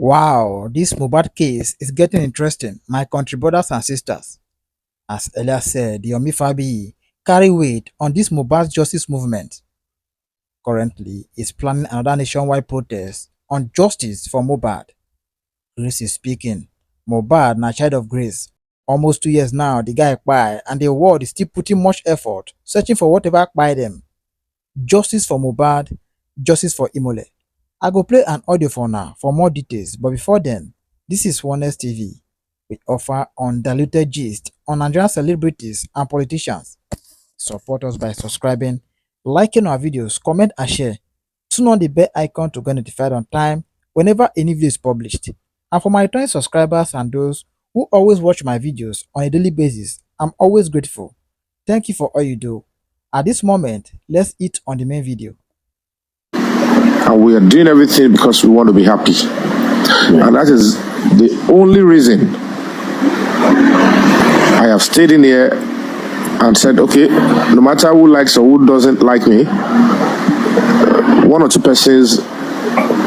Wow, this mohbad case is getting interesting, my country brothers and sisters. As earlier said, Yomi Fabiyi carry weight on this mohbad justice movement. Currently, is planning another nationwide protest on justice for mohbad. Grace is speaking. Mohbad na child of grace. Almost 2 years now, the guy kpai, and the world is still putting much effort searching for whatever kpai them. Justice for mohbad, justice for Imole. I go play an audio for now for more details, but before then, this is Oneness TV. We offer undiluted gist on Nigerian celebrities and politicians. Support us by subscribing, liking our videos, comment and share. Turn on the bell icon to get notified on time whenever a new video is published. And for my returning subscribers and those who always watch my videos on a daily basis, I'm always grateful. Thank you for all you do. At this moment, let's hit on the main video. And we are doing everything because we want to be happy. And that is the only reason I have stayed in here and said, okay, no matter who likes or who doesn't like me, one or two persons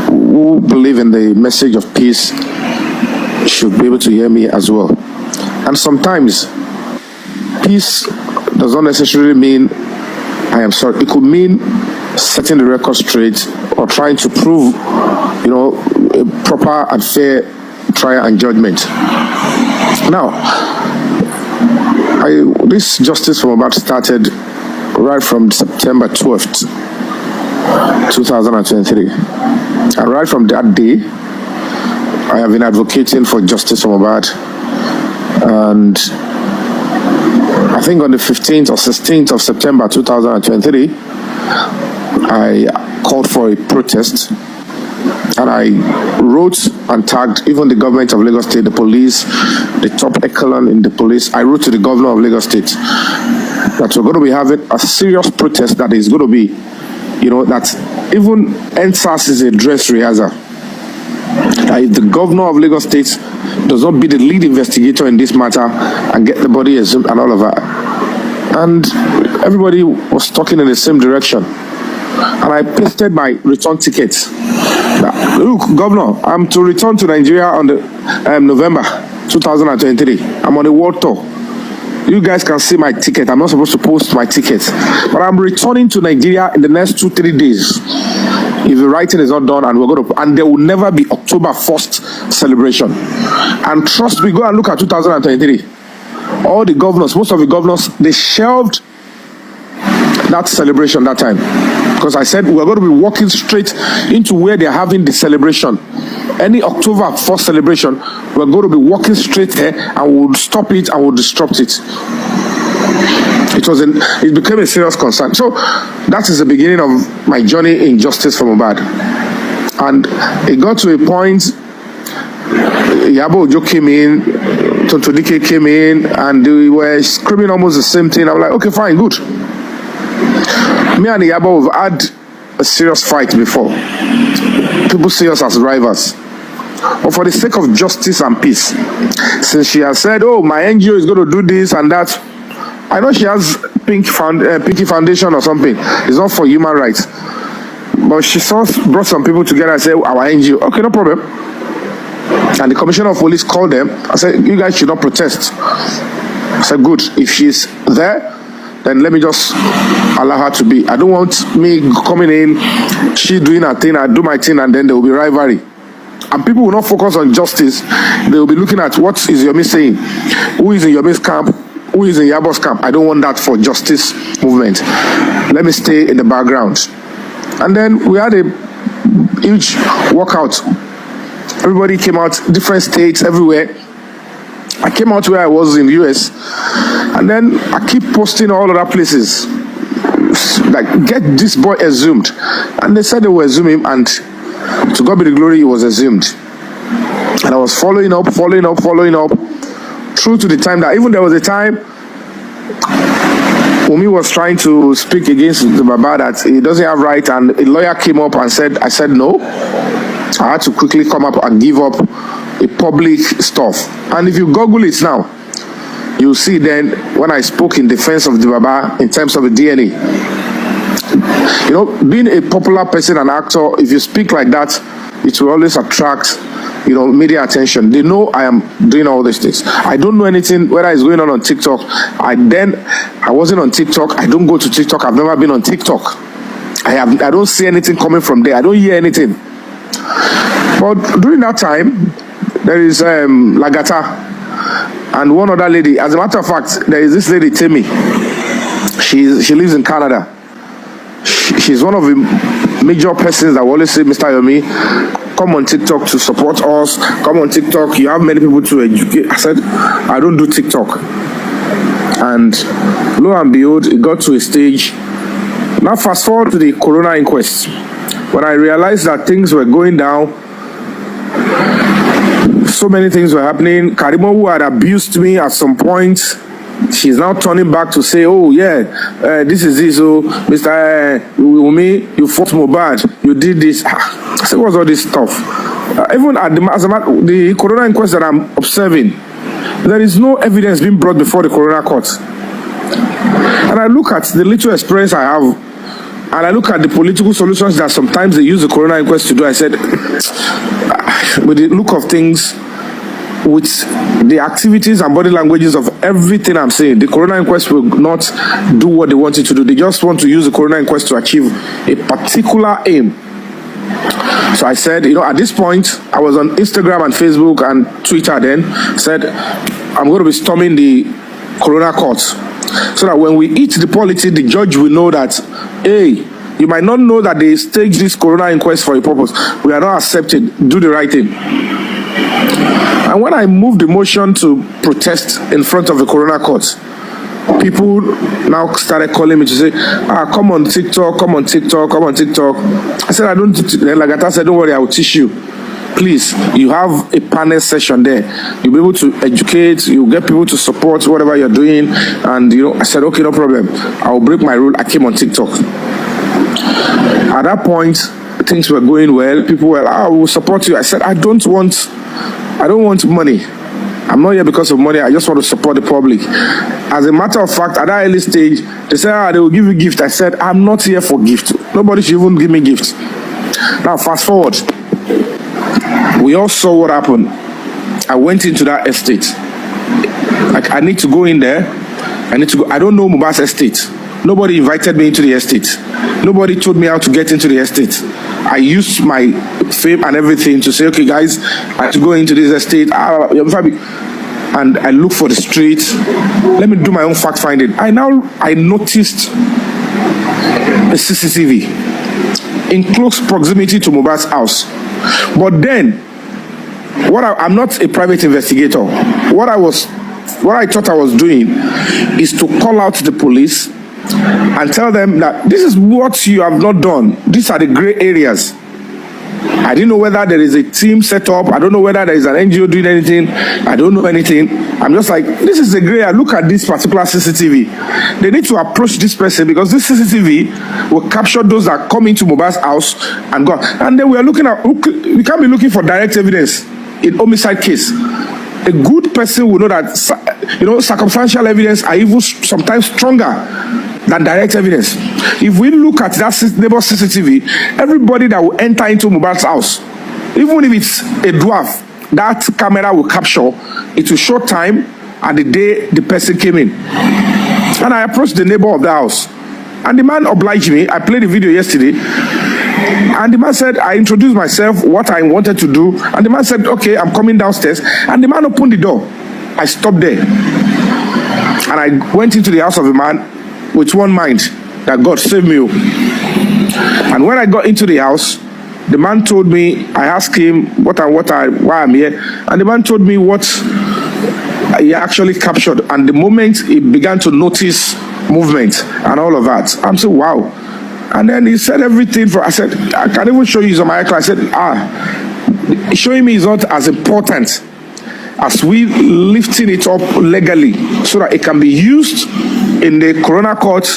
who believe in the message of peace should be able to hear me as well. And sometimes peace does not necessarily mean I am sorry. It could mean setting the record straight or trying to prove, a proper and fair trial and judgment. Now, this justice for Mohbad started right from September 12th, 2023. And right from that day, I have been advocating for justice for Mohbad. And I think on the 15th or 16th of September 2023, I called for a protest, and I wrote and tagged even the government of Lagos State, the police, the top echelon in the police. I wrote to the governor of Lagos State that we're going to be having a serious protest that is going to be, that even NSAS is a dress rehearsal. If the governor of Lagos State does not be the lead investigator in this matter and get the body exhumed and all of that. And everybody was talking in the same direction. And I pasted my return ticket. Look, Governor, I'm to return to Nigeria on the November 2023. I'm on a world tour. You guys can see my ticket. I'm not supposed to post my ticket. But I'm returning to Nigeria in the next 2-3 days. If the writing is not done, and there will never be October 1st celebration. And trust me, go and look at 2023. All the governors, most of the governors, they shelved that celebration that time. Because I said we're going to be walking straight into where they're having the celebration. Any October 1st celebration, we're going to be walking straight here and we'll stop it and we'll disrupt it. It became a serious concern. So that is the beginning of my journey in justice for Mohbad. And it got to a point, Yabo Ojo came in, Tontodike came in, and they were screaming almost the same thing. I'm like, okay, fine, good. Me and Yabo have had a serious fight before. People see us as rivals. But for the sake of justice and peace, since she has said, oh, my NGO is going to do this and that, I know she has Pinky Foundation or something. It's not for human rights. But she brought some people together and said, our NGO. Okay, no problem. And the commissioner of police called them. I said, you guys should not protest. I said, good. If she's there, then let me just allow her to be. I don't want me coming in, she doing her thing, I do my thing, and then there will be rivalry. And people will not focus on justice. They will be looking at what is Yomi saying. Who is in Yomi's camp? Who is in Yabo's camp? I don't want that for justice movement. Let me stay in the background. And then we had a huge walkout. Everybody came out, different states, everywhere. I came out where I was in the US. And then I keep posting all other places. Like, get this boy exhumed. And they said they will exhume him, and to God be the glory, he was exhumed. And I was following up, through to the time that even there was a time Wunmi was trying to speak against the Baba that he doesn't have right, and a lawyer came up and said, I said no. I had to quickly come up and give up a public stuff. And if you Google it now, you'll see then when I spoke in defense of the Baba in terms of the DNA. Being a popular person and actor, if you speak like that, it will always attract media attention. They know I am doing all these things. I don't know anything whether it's going on TikTok. I wasn't on TikTok. I don't go to TikTok. I've never been on TikTok. I don't see anything coming from there. I don't hear anything. But during that time, there is Lagata and one other lady. As a matter of fact, there is this lady, Timmy. She lives in Canada. She's one of the major persons that will always say, Mr. Yomi, come on TikTok to support us. Come on TikTok. You have many people to educate. I said, I don't do TikTok. And lo and behold, it got to a stage. Now fast forward to the Corona inquest. When I realized that things were going down, so many things were happening. Karimo, who had abused me at some point, she's now turning back to say, oh yeah, this is this. Oh, Mr. WUNMi, you fought mohbad, you did this. I said, what's all this stuff? Even at the Corona inquest that I'm observing, there is no evidence being brought before the Corona court. And I look at the little experience I have, and I look at the political solutions that sometimes they use the Corona inquest to do. I said, with the look of things, with the activities and body languages of everything I'm saying, the Corona inquest will not do what they want it to do. They just want to use the Corona inquest to achieve a particular aim. So I said, at this point, I was on Instagram and Facebook and Twitter then, said, I'm going to be storming the Corona court. So that when we eat the polity, the judge will know that, hey, you might not know that they staged this Corona inquest for a purpose. We are not accepted. Do the right thing. And when I moved the motion to protest in front of the Corona court, people now started calling me to say, come on TikTok, come on TikTok, come on TikTok. I said, I don't do TikTok. Then Lagata said, don't worry, I will teach you. Please, you have a panel session there. You'll be able to educate, you'll get people to support whatever you're doing. And, I said, okay, no problem. I will break my rule. I came on TikTok. At that point, things were going well. People were, I will support you. I said, I don't want money. I'm not here because of money. I just want to support the public. As a matter of fact, at that early stage, they said, they will give you gift. I said, I'm not here for gift. Nobody should even give me gifts. Now, fast forward. We all saw what happened. I went into that estate. I need to go in there. I don't know mohbad's estate. Nobody invited me into the estate. Nobody told me how to get into the estate. I used my fame and everything to say, okay, guys, I have to go into this estate. And I look for the street. Let me do my own fact finding. I noticed a CCTV in close proximity to mohbad's house. But then, I'm not a private investigator. What I thought I was doing is to call out the police and tell them that this is what you have not done. These are the gray areas. I didn't know whether there is a team set up. I don't know whether there is an NGO doing anything. I don't know anything. I'm just like, this is the gray area. Look at this particular CCTV. They need to approach this person because this CCTV will capture those that come into mohbad's house and go. And then we can't be looking for direct evidence in homicide case. A good person will know that, circumstantial evidence are even sometimes stronger than direct evidence. If we look at that neighbor CCTV, everybody that will enter into mohbad's house, even if it's a dwarf, that camera will capture. It will show time and the day the person came in. And I approached the neighbor of the house, and the man obliged me. I played the video yesterday. And the man said, I introduced myself, what I wanted to do. And the man said, okay, I'm coming downstairs. And the man opened the door. I stopped there. And I went into the house of the man with one mind, that God save me. And when I got into the house, the man told me, I asked him why I'm here. And the man told me what he actually captured. And the moment he began to notice movement and all of that, I'm saying, wow. And then he said everything. I said, I can even show you some of my icon. I said, showing me is not as important as we lifting it up legally so that it can be used in the Corona court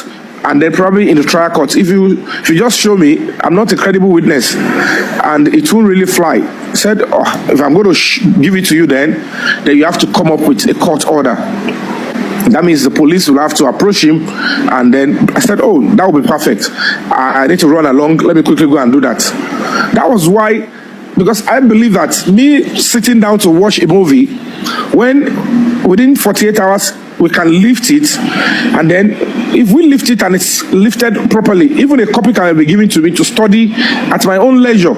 and then probably in the trial court. If you just show me, I'm not a credible witness and it won't really fly. He said, if I'm going to give it to you then you have to come up with a court order. That means the police will have to approach him. And then I said, oh, that would be perfect. I need to run along. Let me quickly go and do that. That was why because I believe that me sitting down to watch a movie, when within 48 hours we can lift it, and then if we lift it and it's lifted properly, even a copy can be given to me to study at my own leisure.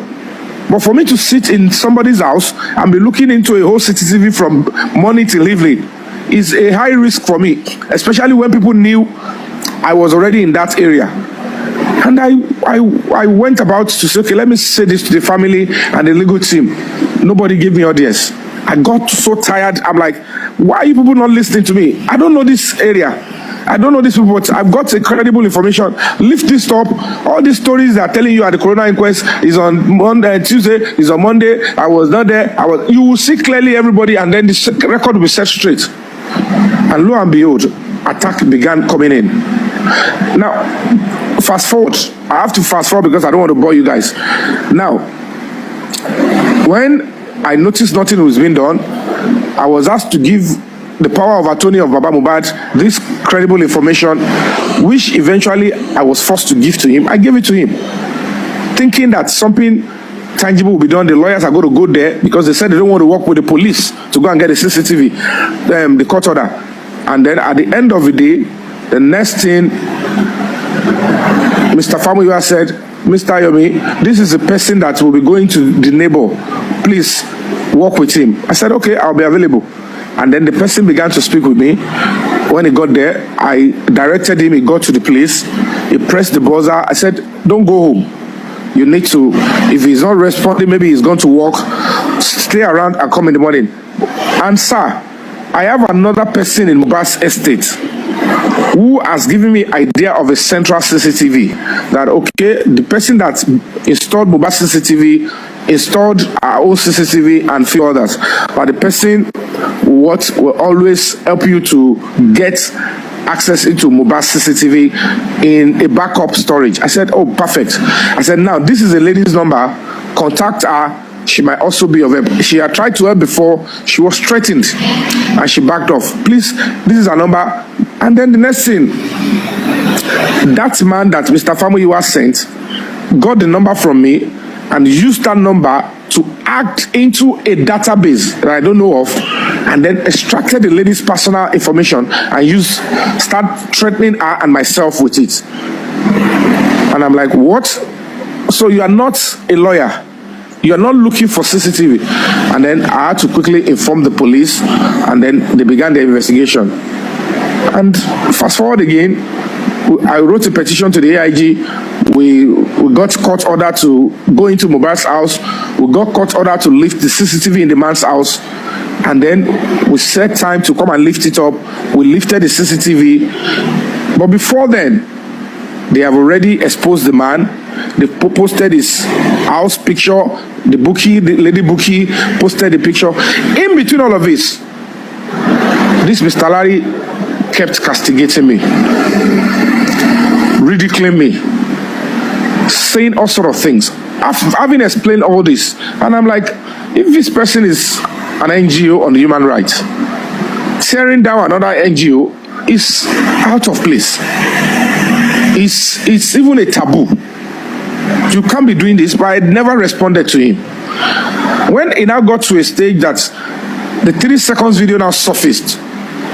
But for me to sit in somebody's house and be looking into a whole CCTV from morning till evening is a high risk for me, especially when people knew I was already in that area. And I went about to say, okay, let me say this to the family and the legal team. Nobody gave me audience. I got so tired. I'm like, why are you people not listening to me? I don't know this area. I don't know these people, but I've got incredible information. Lift this up. All these stories they are telling you at the coroner inquest is on Monday, Tuesday, is on Monday. I was not there. You will see clearly everybody, and then the record will be set straight. And lo and behold, attack began coming in. Now, fast forward. I have to fast forward because I don't want to bore you guys. Now, when I noticed nothing was being done, I was asked to give the power of attorney of Baba Mohbad this credible information, which eventually I was forced to give to him. I gave it to him, thinking that something tangible will be done. The lawyers are going to go there because they said they don't want to work with the police to go and get the CCTV, the court order. And then at the end of the day, the next thing, Mr. Fabiyi said, Mr. Yomi, this is the person that will be going to the neighbor. Please work with him. I said, okay, I'll be available. And then the person began to speak with me. When he got there, I directed him. He got to the place. He pressed the buzzer. I said, don't go home. You need to, if he's not responding, maybe he's going to work. Stay around and come in the morning. And sir, I have another person in Mohbad's estate who has given me idea of a central CCTV. That, okay, the person that installed Mohbad's CCTV installed our own CCTV and few others. But the person what will always help you to get access into Mohbad's CCTV in a backup storage. I said, oh, perfect. I said, now, this is a lady's number. Contact her. She might also be of help. She had tried to help before. She was threatened and she backed off. Please, this is her number. And then the next thing, that man that Mr. Fabiyi was sent got the number from me and used that number to act into a database that I don't know of, and then extracted the lady's personal information and start threatening her and myself with it. And I'm like, what? So you are not a lawyer? You are not looking for CCTV? And then I had to quickly inform the police, and then they began the investigation. And fast forward again, I wrote a petition to the AIG. We got court order to go into Mohbad's house. We got court order to lift the CCTV in the man's house. And then we set time to come and lift it up. We lifted the CCTV. But before then, they have already exposed the man. They posted his house picture. The lady bookie posted the picture. In between all of this Mr. Larry kept castigating me, ridiculing me, saying all sort of things. Having explained all this, and I'm like, if this person is an NGO on human rights, tearing down another NGO is out of place. It's even a taboo. You can't be doing this, but I never responded to him. When it now got to a stage that the 3 seconds video now surfaced,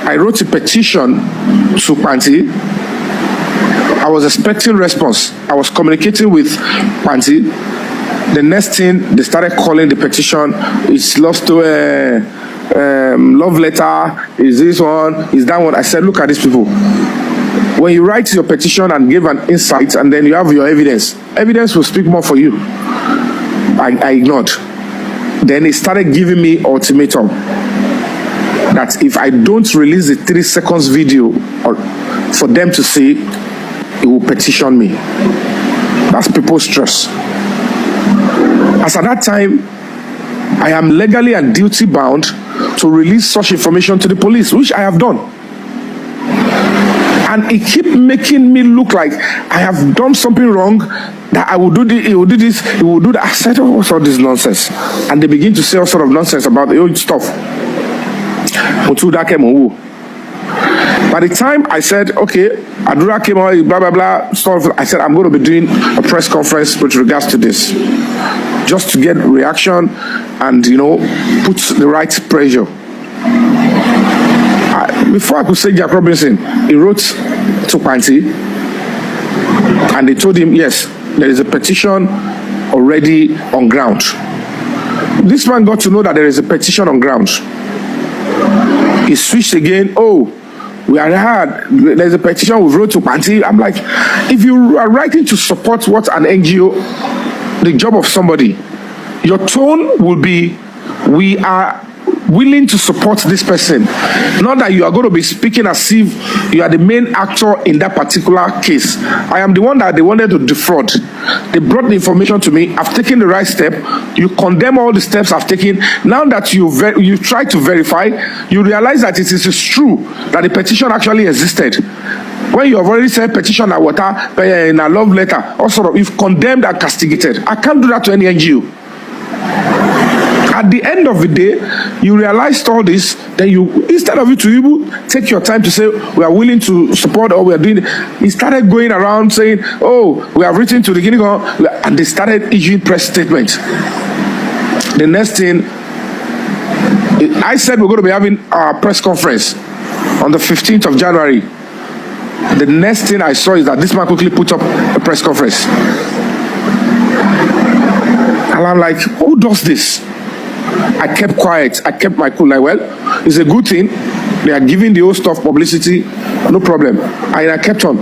I wrote a petition to Panti. I was expecting response. I was communicating with Panti. The next thing, they started calling the petition. It's lost to a love letter. Is this one? Is that one? I said, look at these people. When you write your petition and give an insight, and then you have your evidence will speak more for you. I ignored. Then he started giving me ultimatum that if I don't release the 3 seconds video or for them to see, he will petition me. That's people's trust. As at that time, I am legally and duty bound to release such information to the police, which I have done. And it keep making me look like I have done something wrong, that I will do this, he will do this, he will do that. I said, oh, what's all this nonsense? And they begin to say all sort of nonsense about the old stuff. By the time I said, okay, Adura came out, blah, blah, blah, stuff, I said, I'm going to be doing a press conference with regards to this. just to get reaction and, put the right pressure. Before I could say Jack Robinson, he wrote to Panti and they told him, yes, there is a petition already on ground. This man got to know that there is a petition on ground. He switched again. Oh, we are heard. There's a petition we wrote to Panti. I'm like, if you are writing to support what an NGO, the job of somebody, your tone will be, we are willing to support this person. Not that you are going to be speaking as if you are the main actor in that particular case. I am the one that they wanted to defraud. They brought the information to me. I've taken the right step. You condemn all the steps I've taken. Now that you try to verify, you realize that it is true that the petition actually existed. When you have already said petition at water, in a love letter, or sort of, you've condemned and castigated. I can't do that to any NGO. At the end of the day, you realized all this, then you, instead of you to even take your time to say, we are willing to support or we are doing, he started going around saying, oh, we have written to the Guinea, and they started issuing press statements. The next thing, I said we're going to be having our press conference on the 15th of January. The next thing I saw is that this man quickly put up a press conference. And I'm like, who does this? I kept quiet. I kept my cool. Like, well, it's a good thing. They are giving the whole stuff publicity, no problem. And I kept on.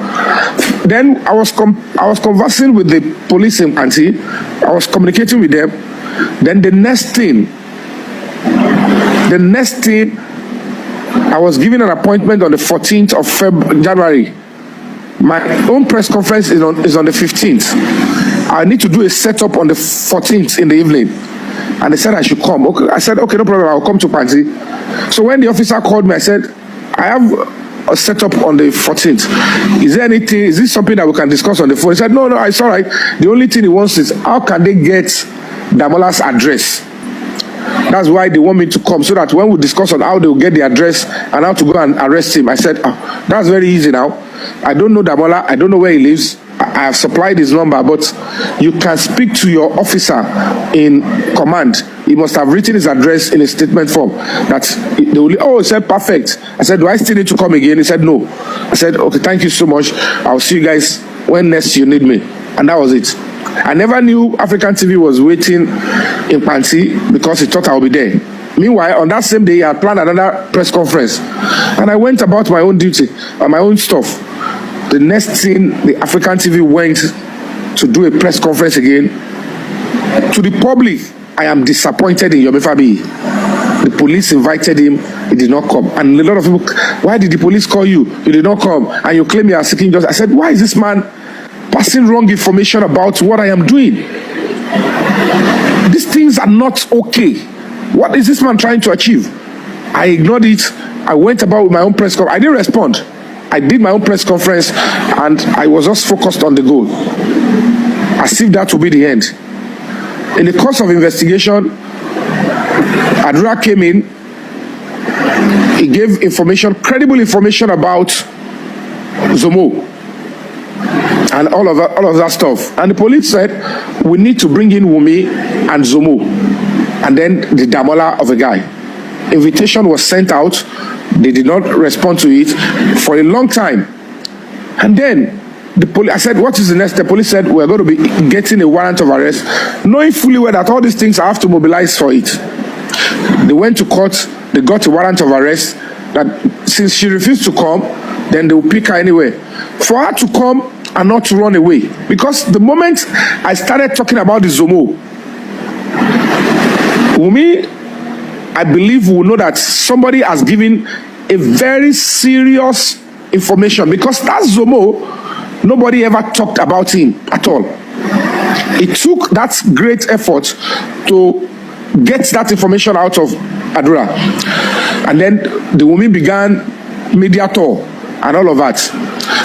Then I was conversing with the police in Panti. I was communicating with them. Then the next thing, I was given an appointment on the 14th of January. My own press conference is on the 15th. I need to do a setup on the 14th in the evening. And they said I should come. Okay, I said, okay, no problem, I'll come to Panti. So when the officer called me, I said, I have a setup on the 14th. Is this something that we can discuss on the phone? He said, no, it's all right. The only thing he wants is, how can they get Damola's address? That's why they want me to come, so that when we discuss on how they will get the address and how to go and arrest him. I said, that's very easy now. I don't know Damola, I don't know where he lives. I have supplied his number, but you can speak to your officer in command. He must have written his address in a statement form. That they will, oh, he said, perfect. I said, do I still need to come again? He said, no. I said, okay, thank you so much. I'll see you guys when next you need me. And that was it. I never knew African TV was waiting in Panti because he thought I would be there. Meanwhile, on that same day, I had planned another press conference. And I went about my own duty, my own stuff. The next thing, the African TV went to do a press conference again. To the public, I am disappointed in Yomi Fabiyi. The police invited him, he did not come. And a lot of people, why did the police call you? You did not come. And you claim you are seeking justice. I said, why is this man passing wrong information about what I am doing? These things are not okay. What is this man trying to achieve? I ignored it. I went about with my own press conference. I didn't respond. I did my own press conference and I was just focused on the goal, as if that would be the end. In the course of investigation, Adura came in. He gave information, credible information about Zomo and all of that stuff. And the police said, we need to bring in WUNMi and Zomo, and then the Damola of a guy. Invitation was sent out. They did not respond to it for a long time. And then the police, I said, what is the next? The police said, we're going to be getting a warrant of arrest, knowing fully well that all these things I have to mobilize for it. They went to court, they got a warrant of arrest, that since she refused to come, then they will pick her anyway. For her to come and not to run away. Because the moment I started talking about the Zomo, WUNMi, I believe we will know that somebody has given a very serious information, because that Zomo, nobody ever talked about him at all. It took that great effort to get that information out of Adura. And then the WUNMi began media tour and all of that.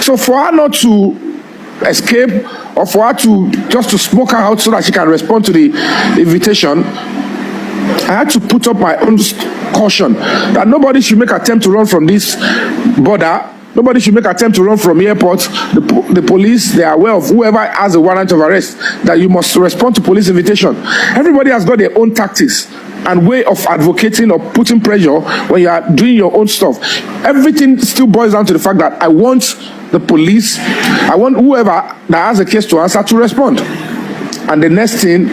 So for her not to escape, or for her to just to smoke her out so that she can respond to the invitation, I had to put up my own caution that nobody should make attempt to run from this border Nobody should make attempt to run from airport. The police, they are aware of whoever has a warrant of arrest, that you must respond to police invitation. Everybody has got their own tactics and way of advocating or putting pressure when you are doing your own stuff. Everything still boils down to the fact that I want the police, I want whoever that has a case to answer to respond. And the next thing,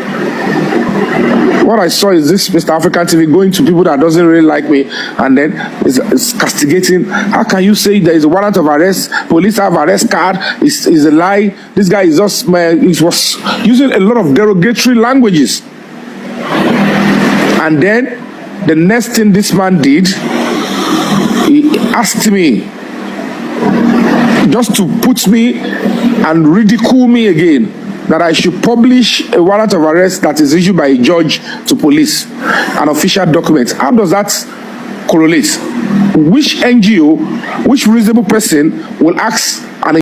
what I saw is this Mr. African TV going to people that doesn't really like me, and then is castigating. How can you say there is a warrant of arrest? Police have arrest card. Is a lie. This guy is just he was using a lot of derogatory languages. And then the next thing this man did, he asked me just to put me and ridicule me again, that I should publish a warrant of arrest that is issued by a judge to police, an official document. How does that correlate? Which NGO, which reasonable person will ask an